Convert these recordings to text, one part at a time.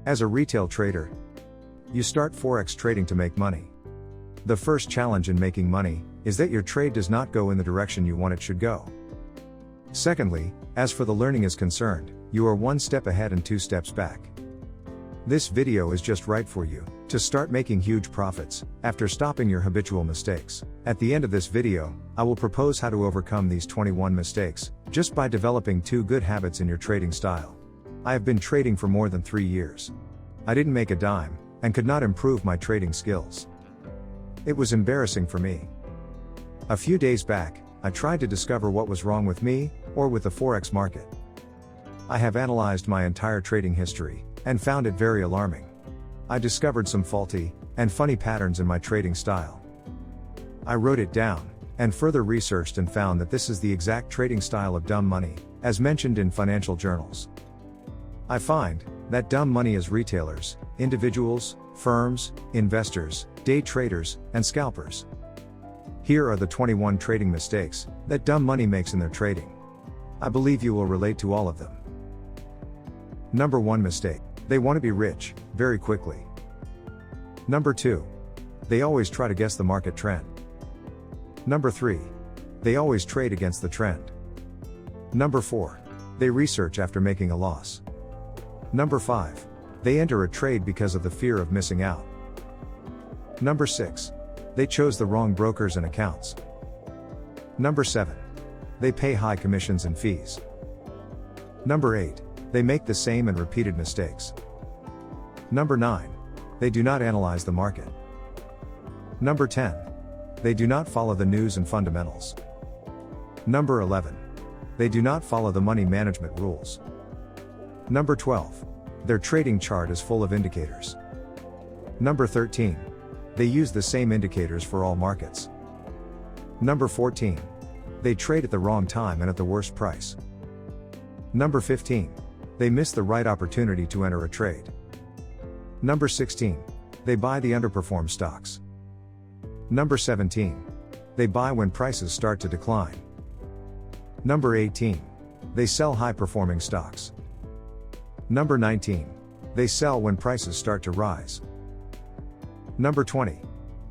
As a retail trader, you start Forex trading to make money. The first challenge in making money is that your trade does not go in the direction you want it should go. Secondly, as for the learning is concerned, you are one step ahead and two steps back. This video is just right for you to start making huge profits after stopping your habitual mistakes. At the end of this video, I will propose how to overcome these 21 mistakes just by developing 2 good habits in your trading style. I have been trading for more than 3 years. I didn't make a dime and could not improve my trading skills. It was embarrassing for me. A few days back, I tried to discover what was wrong with me or with the Forex market. I have analyzed my entire trading history and found it very alarming. I discovered some faulty and funny patterns in my trading style. I wrote it down and further researched and found that this is the exact trading style of dumb money, as mentioned in financial journals. I find that dumb money is retailers, individuals, firms, investors, day traders, and scalpers. Here are the 21 trading mistakes that dumb money makes in their trading. I believe you will relate to all of them. Number 1 mistake. They want to be rich, very quickly. Number 2. They always try to guess the market trend. Number 3. They always trade against the trend. Number 4. They research after making a loss. Number 5. They enter a trade because of the fear of missing out. Number 6. They chose the wrong brokers and accounts. Number 7. They pay high commissions and fees. Number 8. They make the same and repeated mistakes. Number 9. They do not analyze the market. Number 10. They do not follow the news and fundamentals. Number 11. They do not follow the money management rules. Number 12. Their trading chart is full of indicators. Number 13. They use the same indicators for all markets. Number 14. They trade at the wrong time and at the worst price. Number 15. They miss the right opportunity to enter a trade. Number 16. They buy the underperformed stocks. Number 17. They buy when prices start to decline. Number 18. They sell high-performing stocks. Number 19. They sell when prices start to rise. Number 20.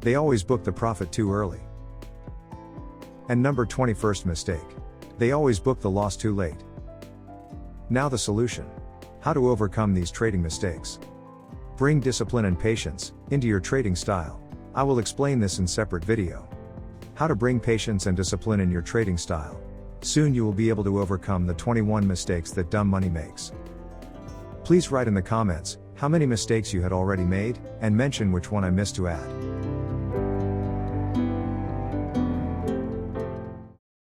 They always book the profit too early. And number 21st mistake. They always book the loss too late. Now the solution. How to overcome these trading mistakes. Bring discipline and patience into your trading style. I will explain this in separate video. How to bring patience and discipline in your trading style. Soon you will be able to overcome the 21 mistakes that dumb money makes. Please write in the comments how many mistakes you had already made, and mention which one I missed to add.